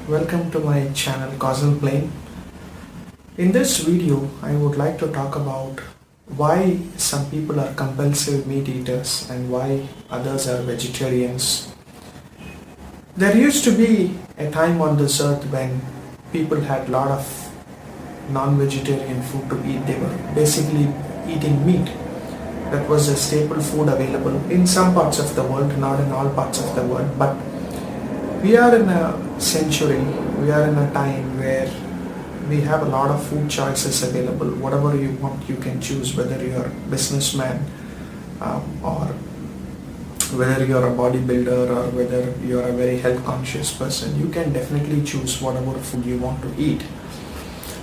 welcome to my channel Causal Plane. In this video, I would like to talk about why some people are compulsive meat eaters and why others are vegetarians. There used to be a time on this earth when people had a lot of non-vegetarian food to eat. They were basically eating meat. That was a staple food available in some parts of the world, not in all parts of the world, but we are in a century, we are in a time where we have a lot of food choices available. Whatever you want, you can choose, whether you're a businessman or whether you're a bodybuilder or whether you're a very health conscious person. You can definitely choose whatever food you want to eat.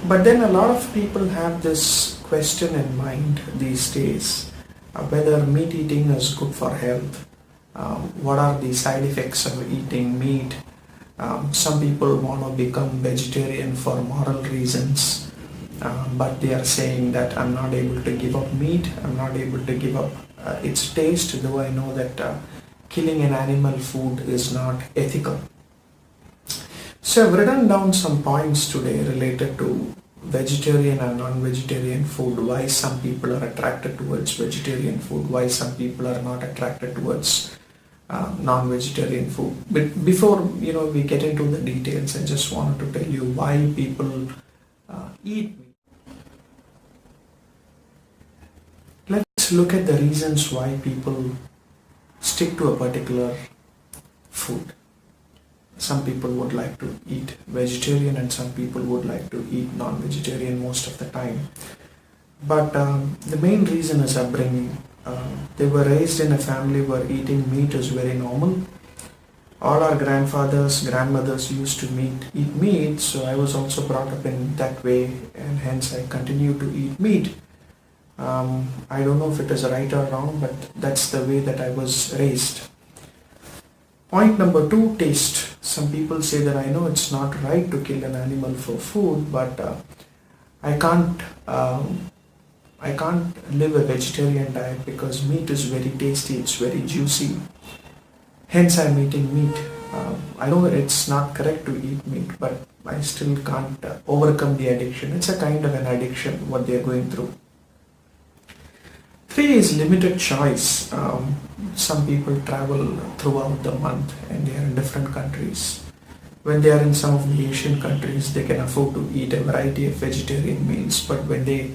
But then a lot of people have this question in mind these days, whether meat eating is good for health. What are the side effects of eating meat? Some people want to become vegetarian for moral reasons, but they are saying that I'm not able to give up meat, I'm not able to give up its taste, though I know that killing an animal food is not ethical. So I've written down some points today related to vegetarian and non-vegetarian food, why some people are attracted towards vegetarian food, why some people are not attracted towards non-vegetarian food. But before we get into the details, I just wanted to tell you why people eat meat. Let's look at the reasons why people stick to a particular food. Some people would like to eat vegetarian and some people would like to eat non-vegetarian most of the time. But the main reason is upbringing. They were raised in a family where eating meat is very normal. All our grandfathers, grandmothers used to eat meat, so I was also brought up in that way, and hence I continue to eat meat. I don't know if it is right or wrong, but that's the way that I was raised. Point number 2, taste. Some people say that I know it's not right to kill an animal for food, but I can't live a vegetarian diet because meat is very tasty, it's very juicy. Hence I'm eating meat. I know it's not correct to eat meat, but I still can't overcome the addiction. It's a kind of an addiction, what they're going through. 3 is limited choice. Some people travel throughout the month and they are in different countries. When they are in some of the Asian countries, they can afford to eat a variety of vegetarian meals, but when they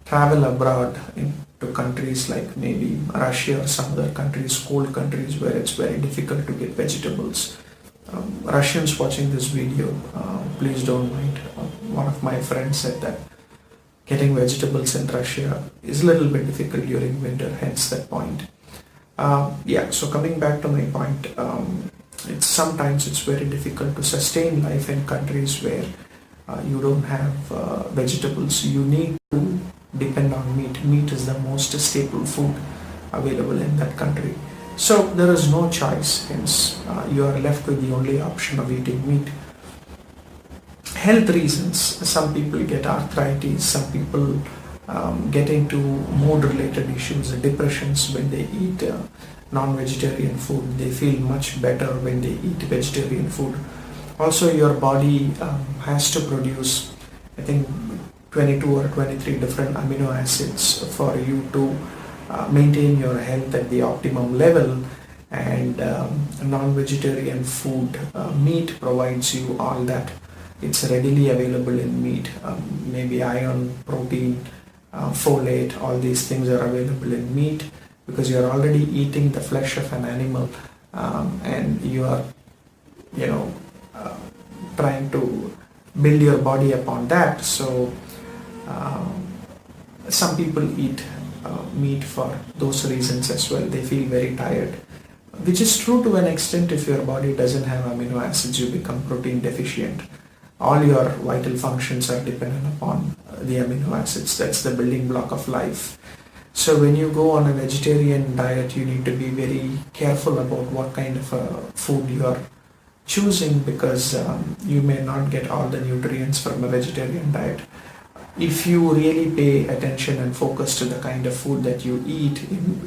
travel abroad into countries like maybe Russia or some other countries, cold countries where it's very difficult to get vegetables. Russians watching this video, please don't mind. One of my friends said that getting vegetables in Russia is a little bit difficult during winter, hence that point. So coming back to my point, sometimes it's very difficult to sustain life in countries where you don't have vegetables. You need to depend on meat. Meat is the most staple food available in that country. So there is no choice, hence you are left with the only option of eating meat. Health reasons. Some people get arthritis, some people get into mood related issues, depressions when they eat non-vegetarian food. They feel much better when they eat vegetarian food. Also your body has to produce, I think, 22 or 23 different amino acids for you to maintain your health at the optimum level, and non-vegetarian food, meat provides you all that. It's readily available in meat. Maybe iron, protein, folate, all these things are available in meat because you're already eating the flesh of an animal, and you are trying to build your body upon that. So some people eat meat for those reasons as well. They feel very tired, which is true to an extent. If your body doesn't have amino acids, you become protein deficient. All your vital functions are dependent upon the amino acids. That's the building block of life. So when you go on a vegetarian diet, you need to be very careful about what kind of food you are choosing, because you may not get all the nutrients from a vegetarian diet. If you really pay attention and focus to the kind of food that you eat,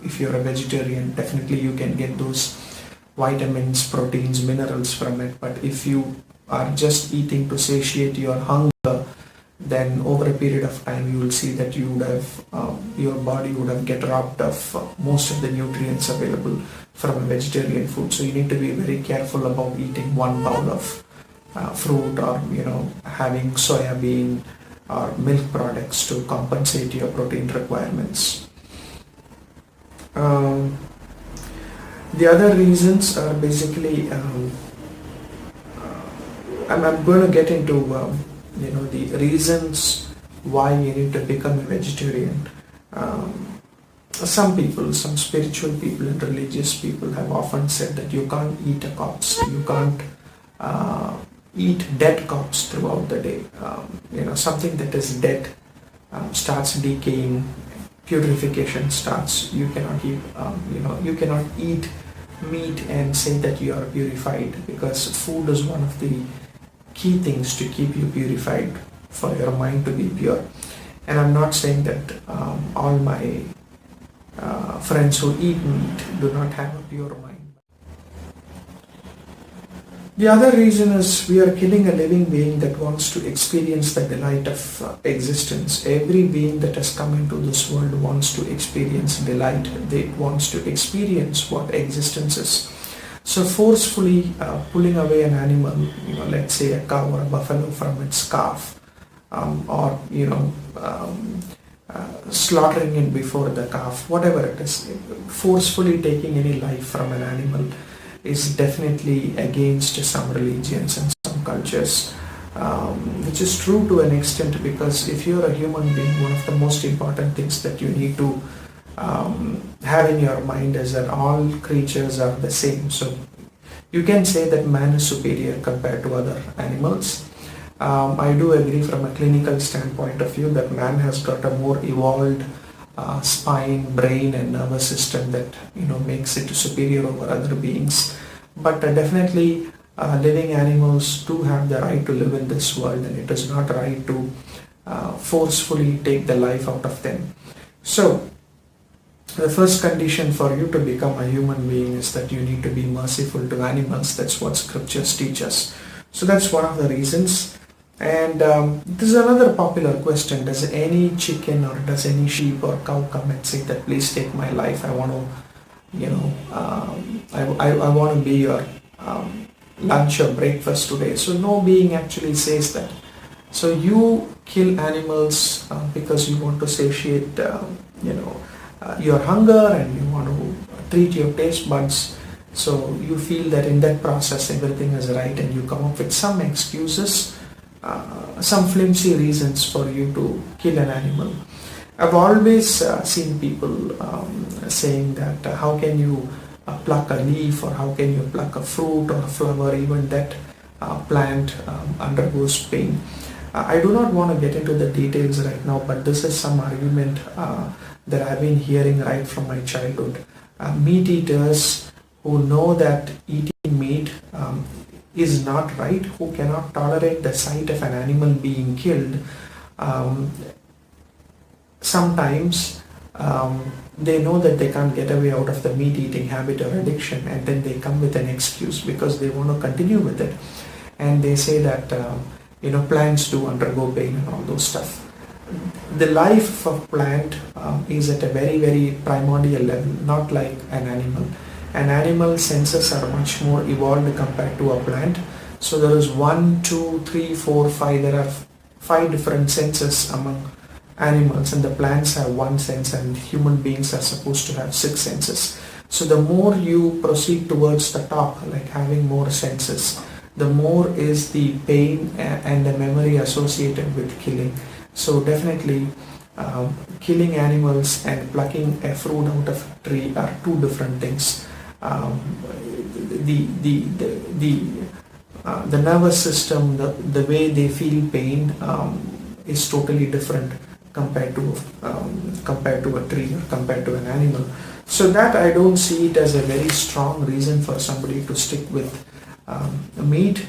if you're a vegetarian, definitely you can get those vitamins, proteins, minerals from it. But if you are just eating to satiate your hunger, then over a period of time you will see that you would have your body would have get robbed of most of the nutrients available from a vegetarian food. So you need to be very careful about eating one bowl of fruit, or having soya bean or milk products to compensate your protein requirements. The other reasons are basically I'm going to get into the reasons why you need to become a vegetarian. Some people, some spiritual people and religious people have often said that you can't eat a corpse, you can't eat dead corpse throughout the day. Something that is dead starts decaying, purification starts. You cannot eat, you cannot eat meat and say that you are purified, because food is one of the key things to keep you purified, for your mind to be pure. And I'm not saying that all my friends who eat meat do not have a pure mind. The other reason is we are killing a living being that wants to experience the delight of existence. Every being that has come into this world wants to experience delight. They wants to experience what existence is. So forcefully pulling away an animal, let's say a cow or a buffalo, from its calf, or slaughtering it before the calf, whatever it is, forcefully taking any life from an animal is definitely against some religions and some cultures, which is true to an extent, because if you're a human being, one of the most important things that you need to have in your mind is that all creatures are the same. So you can say that man is superior compared to other animals. I do agree from a clinical standpoint of view that man has got a more evolved spine, brain and nervous system that makes it superior over other beings. But definitely living animals do have the right to live in this world, and it is not right to forcefully take the life out of them. So the first condition for you to become a human being is that you need to be merciful to animals. That's what scriptures teach us. So that's one of the reasons. And this is another popular question: does any chicken or does any sheep or cow come and say that please take my life, I want to I want to be your lunch or breakfast today? So no being actually says that. So you kill animals because you want to satiate your hunger, and you want to treat your taste buds. So you feel that in that process everything is right, and you come up with some excuses, some flimsy reasons for you to kill an animal. I've always seen people saying that how can you pluck a leaf, or how can you pluck a fruit or a flower, even that plant undergoes pain. I do not want to get into the details right now, but this is some argument that I've been hearing right from my childhood. Meat eaters who know that eating meat is not right, who cannot tolerate the sight of an animal being killed, sometimes they know that they can't get away out of the meat eating habit or addiction, and then they come with an excuse because they want to continue with it, and they say that plants do undergo pain and all those stuff. The life of plant is at a very, very primordial level, not like an animal. An animal senses are much more evolved compared to a plant. So there is 1, 2, 3, 4, 5. There are 5 different senses among animals, and the plants have 1 sense, and human beings are supposed to have 6 senses. So the more you proceed towards the top, like having more senses, the more is the pain and the memory associated with killing. So definitely killing animals and plucking a fruit out of a tree are 2 different things. The nervous system, the way they feel pain is totally different compared to a tree or compared to an animal. So that I don't see it as a very strong reason for somebody to stick with meat,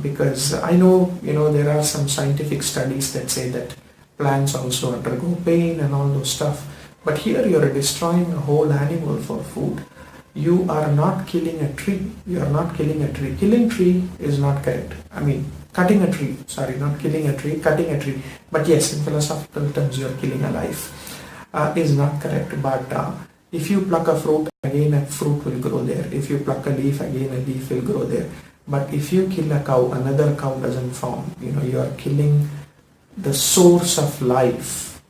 because I know there are some scientific studies that say that plants also undergo pain and all those stuff, but here you are destroying a whole animal for food. You are not killing a tree. You are not killing a tree. Killing tree is not correct. I mean, cutting a tree. Sorry, not killing a tree, cutting a tree. But yes, in philosophical terms, you are killing a life. Is not correct. But if you pluck a fruit, again a fruit will grow there. If you pluck a leaf, again a leaf will grow there. But if you kill a cow, another cow doesn't form. You are killing the source of life.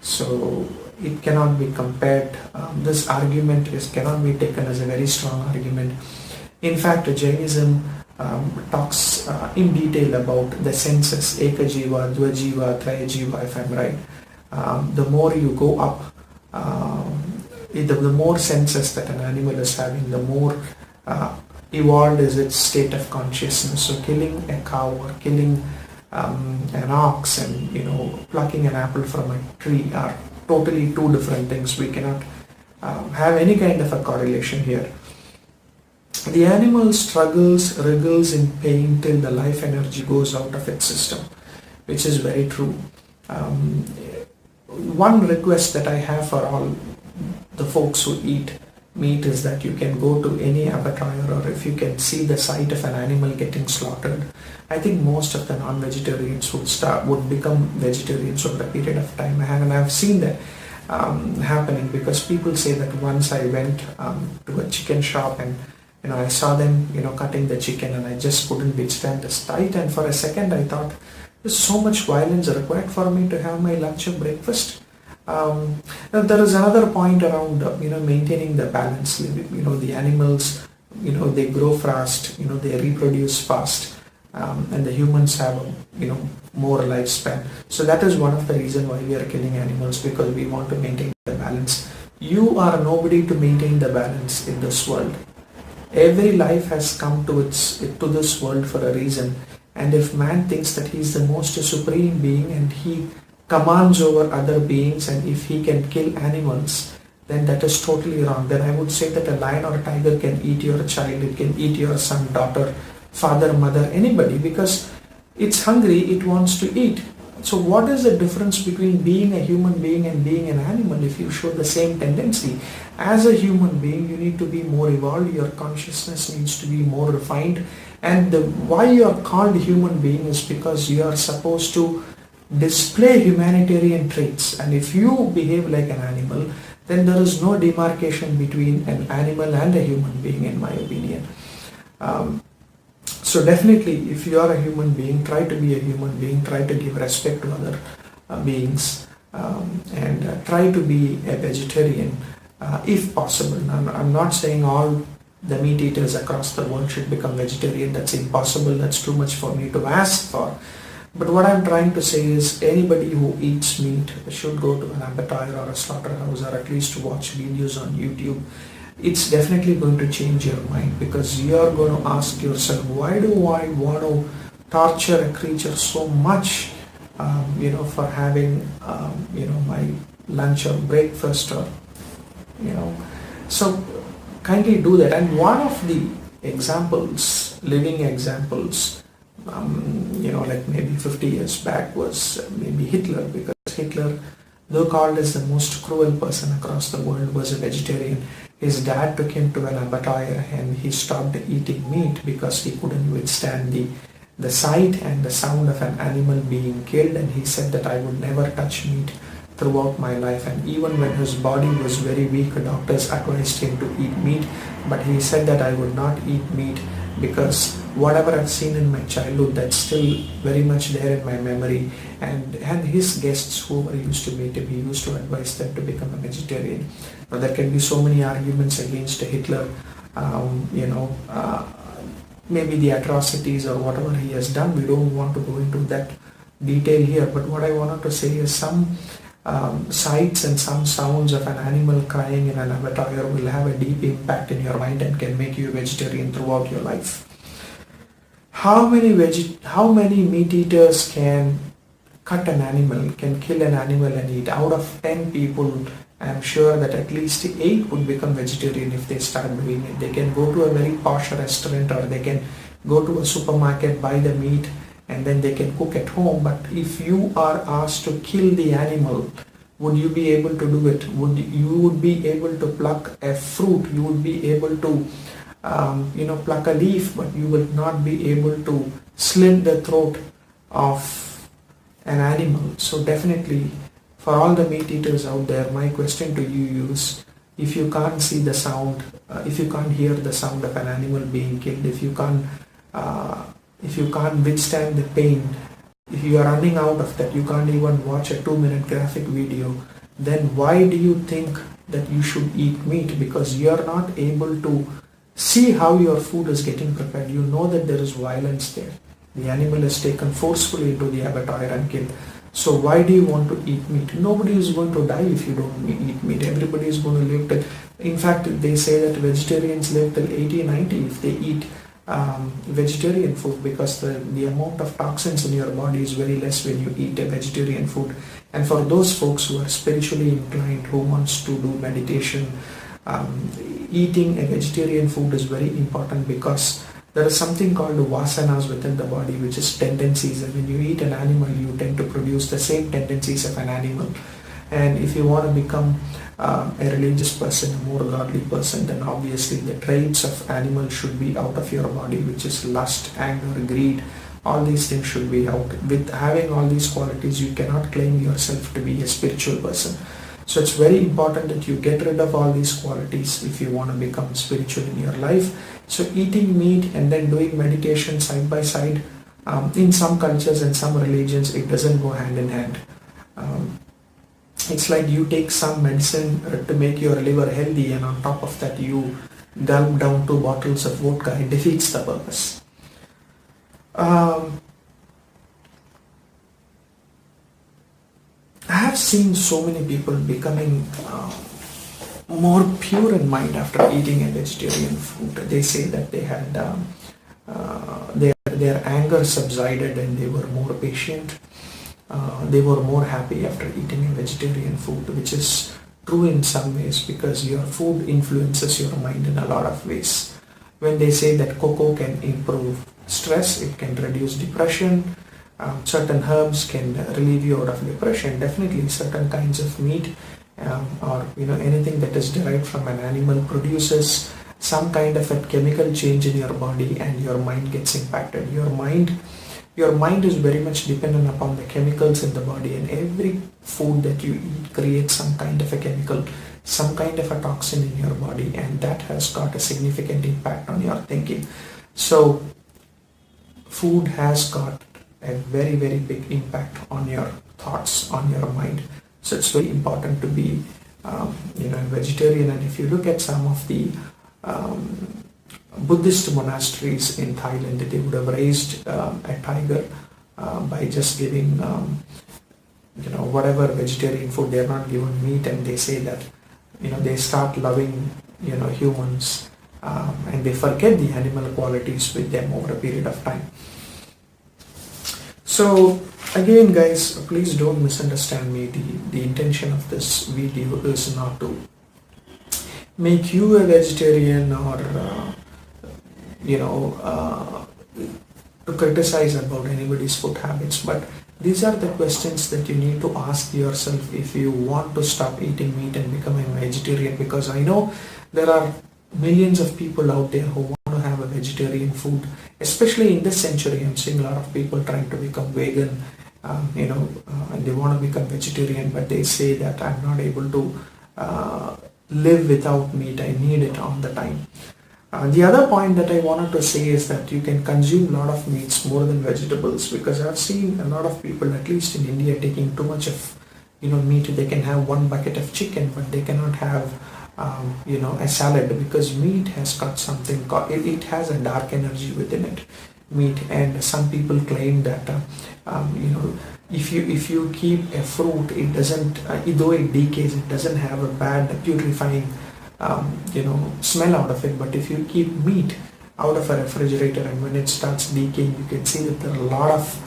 So it cannot be compared. This argument cannot be taken as a very strong argument. In fact, Jainism talks in detail about the senses, Ekajiva, Dvajiva, Trayajiva, if I'm right. The more you go up, the more senses that an animal is having, the more evolved is its state of consciousness. So killing a cow or killing an ox and plucking an apple from a tree are totally two different things. We cannot have any kind of a correlation here. The animal struggles, wriggles in pain till the life energy goes out of its system, which is very true. One request that I have for all the folks who eat meat is that you can go to any abattoir, or if you can see the sight of an animal getting slaughtered. I think most of the non-vegetarians would become vegetarians over a period of time. I've seen that happening, because people say that once I went to a chicken shop and I saw them cutting the chicken, and I just couldn't withstand the sight, and for a second I thought, there's so much violence required for me to have my lunch or breakfast. There is another point around maintaining the balance. The animals they grow fast, they reproduce fast, and the humans have more lifespan. So that is one of the reasons why we are killing animals, because we want to maintain the balance. You are nobody to maintain the balance in this world. Every life has come to this world for a reason, and if man thinks that he is the most supreme being and he commands over other beings, and if he can kill animals, then that is totally wrong. Then I would say that a lion or a tiger can eat your child, it can eat your son, daughter, father, mother, anybody, because it's hungry, it wants to eat. So what is the difference between being a human being and being an animal if you show the same tendency? As a human being, you need to be more evolved, your consciousness needs to be more refined, and why you are called human being is because you are supposed to display humanitarian traits, and if you behave like an animal, then there is no demarcation between an animal and a human being, in my opinion. So definitely, if you are a human being, try to be a human being, try to give respect to other beings, and try to be a vegetarian if possible. I'm not saying all the meat eaters across the world should become vegetarian. That's impossible, that's too much for me to ask for. But what I'm trying to say is, anybody who eats meat should go to an abattoir or a slaughterhouse, or at least watch videos on YouTube. It's definitely going to change your mind, because you're going to ask yourself, why do I want to torture a creature so much, for having, my lunch or breakfast, or, so kindly do that. And one of the examples, living examples, like maybe 50 years back, was maybe Hitler, because Hitler, though called as the most cruel person across the world, was a vegetarian. His dad took him to an abattoir and he stopped eating meat because he couldn't withstand the sight and the sound of an animal being killed, and he said that I would never touch meat throughout my life. And even when his body was very weak, doctors advised him to eat meat, but he said that I would not eat meat because whatever I've seen in my childhood, that's still very much there in my memory. And his guests who were used to meet him, he used to advise them to become a vegetarian. Now there can be so many arguments against Hitler, maybe the atrocities or whatever he has done. We don't want to go into that detail here, but what I wanted to say is some sights and some sounds of an animal crying in an abattoir will have a deep impact in your mind and can make you a vegetarian throughout your life. How many meat eaters can cut an animal, can kill an animal and eat? Out of 10 people, I am sure that at least 8 would become vegetarian if they start doing it. They can go to a very posh restaurant, or they can go to a supermarket, buy the meat, and then they can cook at home. But if you are asked to kill the animal, Would you be able to do it? Would be able to pluck a fruit? You would be able to pluck a leaf, but you will not be able to slit the throat of an animal. So definitely, for all the meat eaters out there, my question to you is, if you can't see the sound, if you can't hear the sound of an animal being killed, if you can't withstand the pain, if you are running out of that, you can't even watch a 2-minute graphic video, then why do you think that you should eat meat? Because you are not able to see how your food is getting prepared. You know that there is violence there. The animal is taken forcefully into the abattoir and killed. So why do you want to eat meat? Nobody is going to die if you don't eat meat. Everybody is going to live till, in fact, they say that vegetarians live till 80, 90 if they eat vegetarian food, because the amount of toxins in your body is very less when you eat a vegetarian food. And for those folks who are spiritually inclined, who wants to do meditation, eating a vegetarian food is very important, because there is something called vasanas within the body, which is tendencies, and when you eat an animal you tend to produce the same tendencies of an animal. And if you want to become a religious person, a more godly person, then obviously the traits of animal should be out of your body, which is lust, anger, greed. All these things should be out. With having all these qualities, you cannot claim yourself to be a spiritual person. So it's very important that you get rid of all these qualities if you want to become spiritual in your life. So eating meat and then doing meditation side by side, in some cultures and some religions, it doesn't go hand in hand. It's like you take some medicine to make your liver healthy, and on top of that you gulp down 2 bottles of vodka. It defeats the purpose. I have seen so many people becoming more pure in mind after eating a vegetarian food. They say that they had their anger subsided and they were more patient. They were more happy after eating a vegetarian food, which is true in some ways, because your food influences your mind in a lot of ways. When they say that cocoa can improve stress, it can reduce depression, certain herbs can relieve you out of depression, definitely certain kinds of meat or anything that is derived from an animal produces some kind of a chemical change in your body, and your mind gets impacted. Your mind is very much dependent upon the chemicals in the body, and every food that you eat creates some kind of a chemical, some kind of a toxin in your body, and that has got a significant impact on your thinking. So food has got a very, very big impact on your thoughts, on your mind. So it's very important to be a vegetarian. And if you look at some of the Buddhist monasteries in Thailand, they would have raised a tiger by just giving whatever vegetarian food. They are not given meat, and they say that they start loving humans, and they forget the animal qualities with them over a period of time. So again, guys, please don't misunderstand me. The intention of this video is not to make you a vegetarian or to criticize about anybody's food habits, but these are the questions that you need to ask yourself if you want to stop eating meat and become a vegetarian. Because I know there are millions of people out there who want to have a vegetarian food, especially in this century. I'm seeing a lot of people trying to become vegan, and they want to become vegetarian, but they say that I'm not able to live without meat, I need it all the time. The other point that I wanted to say is that you can consume a lot of meats more than vegetables, because I've seen a lot of people, at least in India, taking too much of meat. They can have 1 bucket of chicken, but they cannot have a salad, because meat has got something called, it has a dark energy within it, meat. And some people claim that if you keep a fruit, it doesn't, though it decays, it doesn't have a bad putrefying smell out of it. But if you keep meat out of a refrigerator, and when it starts decaying, you can see that there are a lot of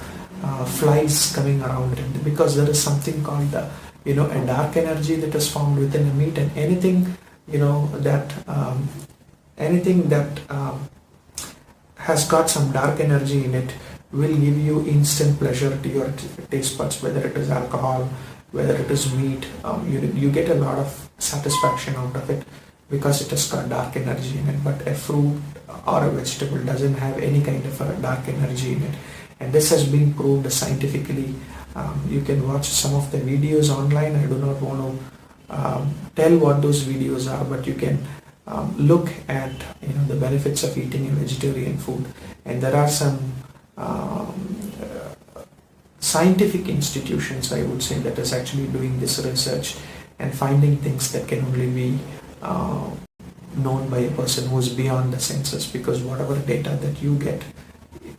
flies coming around it, because there is something called a dark energy that is found within a meat. And anything that has got some dark energy in it will give you instant pleasure to your taste buds, whether it is alcohol, whether it is meat, you get a lot of satisfaction out of it because it has got dark energy in it. But a fruit or a vegetable doesn't have any kind of a dark energy in it, and this has been proved scientifically. You can watch some of the videos online. I do not want to tell what those videos are, but you can look at the benefits of eating a vegetarian food, and there are some scientific institutions, I would say, that is actually doing this research and finding things that can only be known by a person who is beyond the senses, because whatever data that you get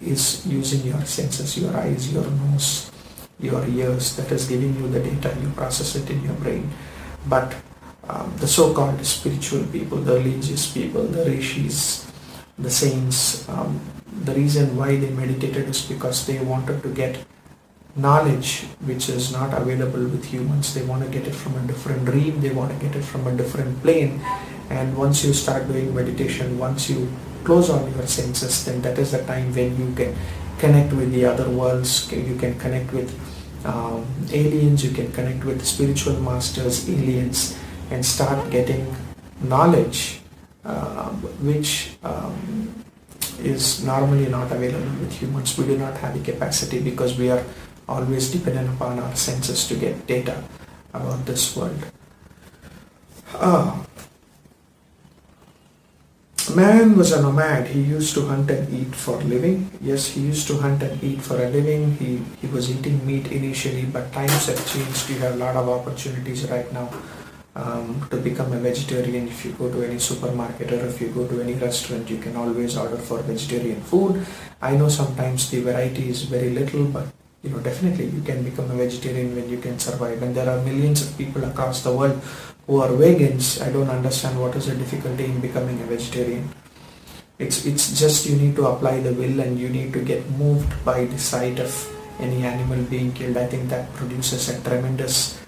is using your senses, your eyes, your nose, your ears, that is giving you the data. You process it in your brain. But the so-called spiritual people, the religious people, the rishis, the saints, the reason why they meditated is because they wanted to get knowledge which is not available with humans. They want to get it from a different realm, they want to get it from a different plane. And once you start doing meditation, once you close all your senses, then that is the time when you can connect with the other worlds. You can connect with aliens, you can connect with spiritual masters, aliens, and start getting knowledge which is normally not available with humans. We do not have the capacity because we are always dependent upon our senses to get data about this world. Man was a nomad. He used to hunt and eat for a living. Yes, he used to hunt and eat for a living. He was eating meat initially, but times have changed. You have a lot of opportunities right now to become a vegetarian. If you go to any supermarket or if you go to any restaurant, you can always order for vegetarian food. I know sometimes the variety is very little, but definitely you can become a vegetarian when you can survive. And there are millions of people across the world who are vegans. I don't understand what is the difficulty in becoming a vegetarian. It's just you need to apply the will and you need to get moved by the sight of any animal being killed. I think that produces a tremendous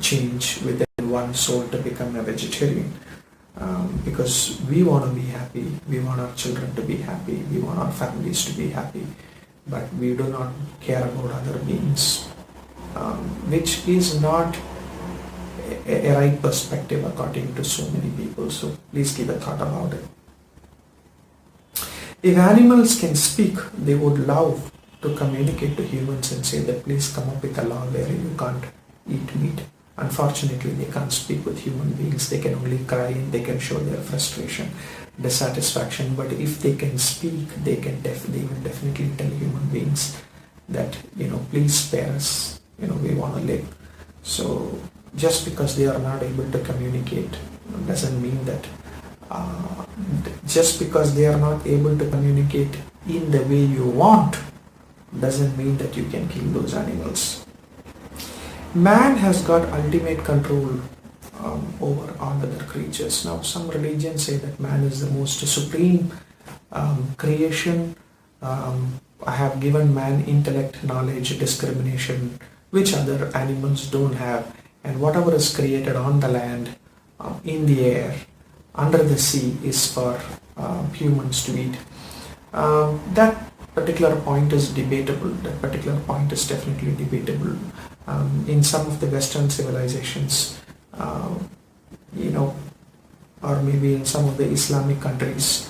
change within one's soul to become a vegetarian. Because we want to be happy, we want our children to be happy, we want our families to be happy, but we do not care about other beings, which is not a right perspective according to so many people. So please give a thought about it. If animals can speak, they would love to communicate to humans and say that please come up with a law where you can't eat meat. Unfortunately, they can't speak with human beings. They can only cry and they can show their frustration, dissatisfaction. But if they can speak, they will definitely tell human beings that please spare us. We want to live. So just because they are not able to communicate doesn't mean that just because they are not able to communicate in the way you want doesn't mean that you can kill those animals. Man has got ultimate control over all other creatures. Now, some religions say that man is the most supreme creation. I have given man intellect, knowledge, discrimination, which other animals don't have. And whatever is created on the land, in the air, under the sea is for humans to eat. That particular point is debatable. That particular point is definitely debatable. In some of the Western civilizations, or maybe in some of the Islamic countries,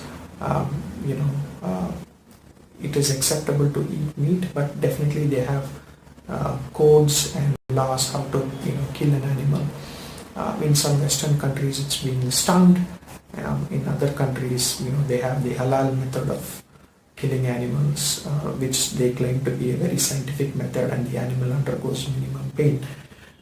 it is acceptable to eat meat, but definitely they have codes and laws how to kill an animal. In some Western countries, it's being stunned. In other countries, they have the halal method of killing animals, which they claim to be a very scientific method, and the animal undergoes minimum pain.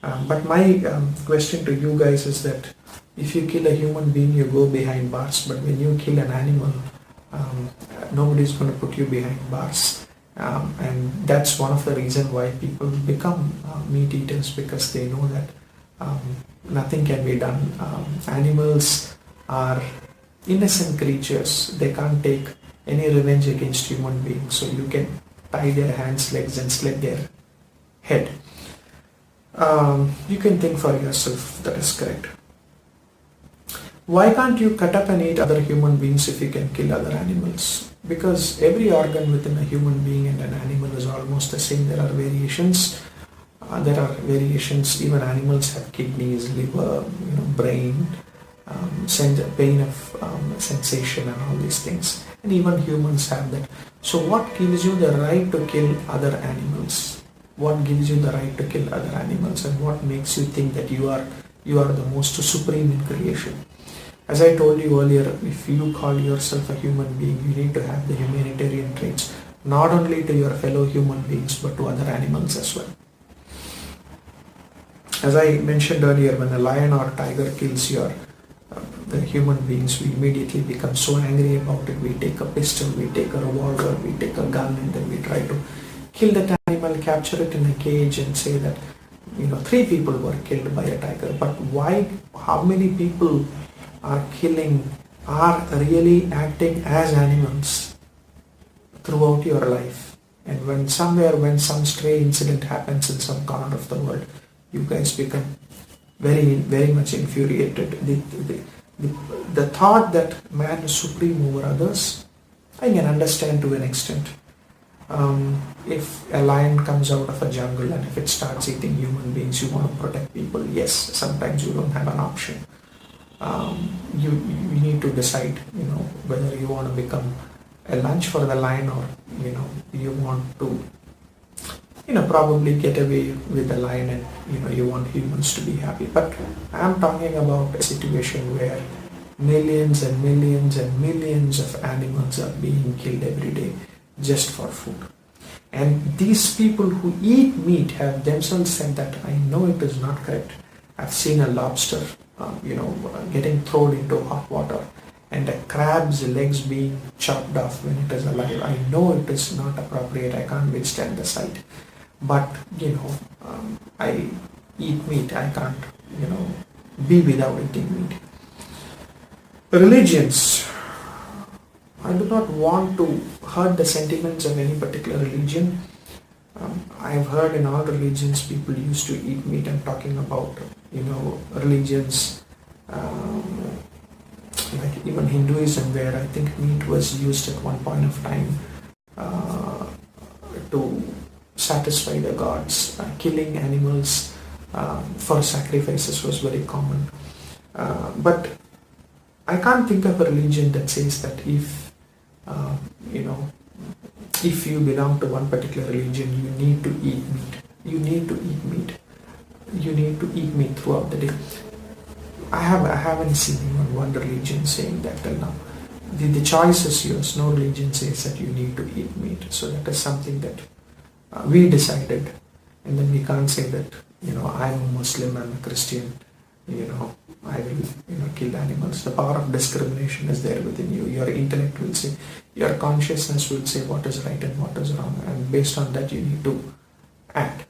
But my question to you guys is that if you kill a human being, you go behind bars, but when you kill an animal, nobody's going to put you behind bars. And that's one of the reasons why people become meat eaters, because they know that nothing can be done. Animals are innocent creatures. They can't take any revenge against human beings. So you can tie their hands, legs and slit their head. You can think for yourself, that is correct. Why can't you cut up and eat other human beings if you can kill other animals? Because every organ within a human being and an animal is almost the same. There are variations. There are variations. Even animals have kidneys, liver, brain, pain of sensation, and all these things. And even humans have that. So what gives you the right to kill other animals? What gives you the right to kill other animals, and what makes you think that you are the most supreme in creation? As I told you earlier, if you call yourself a human being, you need to have the humanitarian traits, not only to your fellow human beings but to other animals as well. As I mentioned earlier, when a lion or tiger kills the human beings, we immediately become so angry about it. We take a pistol, we take a revolver, we take a gun, and then we try to kill that animal, capture it in a cage, and say that 3 people were killed by a tiger. But why? How many people are really acting as animals throughout your life? And when some stray incident happens in some corner of the world, you guys become very, very much infuriated. The thought that man is supreme over others, I can understand to an extent. If a lion comes out of a jungle and if it starts eating human beings, you want to protect people. Yes, sometimes you don't have an option. You need to decide, whether you want to become a lunch for the lion, or you want to probably get away with the lion, and you want humans to be happy. But I'm talking about a situation where millions and millions and millions of animals are being killed every day just for food. And these people who eat meat have themselves said that I know it is not correct. I've seen a lobster getting thrown into hot water, and a crab's legs being chopped off when it is alive. I know it is not appropriate. I can't withstand the sight. But I eat meat. I can't be without eating meat. Religions. I do not want to hurt the sentiments of any particular religion. I've heard in all religions people used to eat meat. I'm talking about religions like even Hinduism, where I think meat was used at one point of time to satisfy the gods. Killing animals for sacrifices was very common. But I can't think of a religion that says that if you belong to one particular religion, you need to eat meat. You need to eat meat. You need to eat meat throughout the day. I haven't seen even one religion saying that till now. The choice is yours. No religion says that you need to eat meat. So that is something that we decided, and then we can't say that I'm a Muslim, I'm a Christian, I will kill animals. The power of discrimination is there within you. Your intellect will say, your consciousness will say what is right and what is wrong, and based on that you need to act.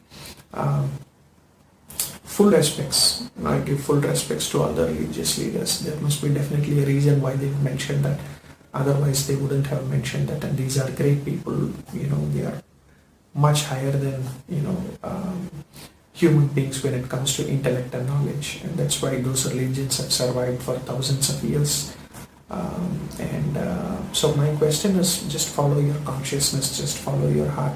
Full respects. I give full respects to all the religious leaders. There must be definitely a reason why they mentioned that. Otherwise they wouldn't have mentioned that. And these are great people. They are much higher than human beings when it comes to intellect and knowledge, and that's why those religions have survived for thousands of years. So my question is, just follow your consciousness, just follow your heart.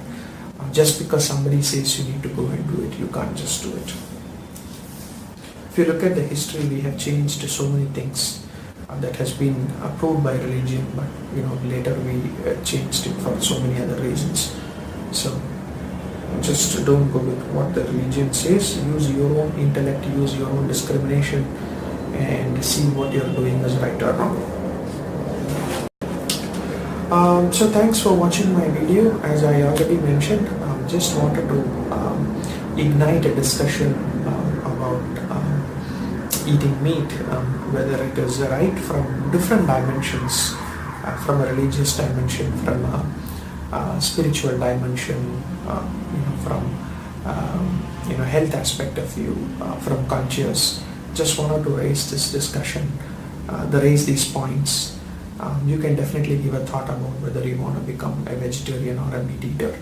Just because somebody says you need to go and do it, you can't just do it. If you look at the history, we have changed so many things that has been approved by religion, but later we changed it for so many other reasons. So just don't go with what the religion says. Use your own intellect, use your own discrimination, and see what you're doing is right or wrong. So thanks for watching my video. As I already mentioned, just wanted to ignite a discussion about eating meat, whether it is right from different dimensions, from a religious dimension, from a spiritual dimension, from health aspect of view, from conscious. Just wanted to raise this discussion, raise these points. You can definitely give a thought about whether you want to become a vegetarian or a meat eater.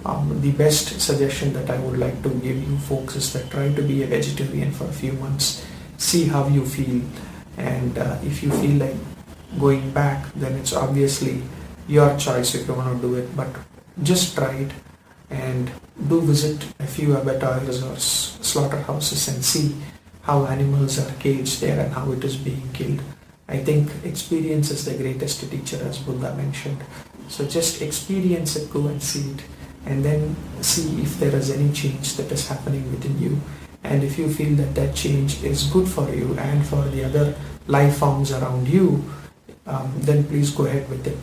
The best suggestion that I would like to give you folks is that try to be a vegetarian for a few months, see how you feel, and if you feel like going back, then it's obviously your choice if you want to do it, but just try it and do visit a few abattoirs or slaughterhouses and see how animals are caged there and how it is being killed. I think experience is the greatest teacher, as Buddha mentioned. So just experience it, go and see it, and then see if there is any change that is happening within you. And if you feel that that change is good for you and for the other life forms around you, then please go ahead with it.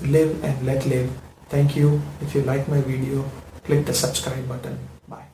Live and let live. Thank you. If you like my video, click the subscribe button. Bye.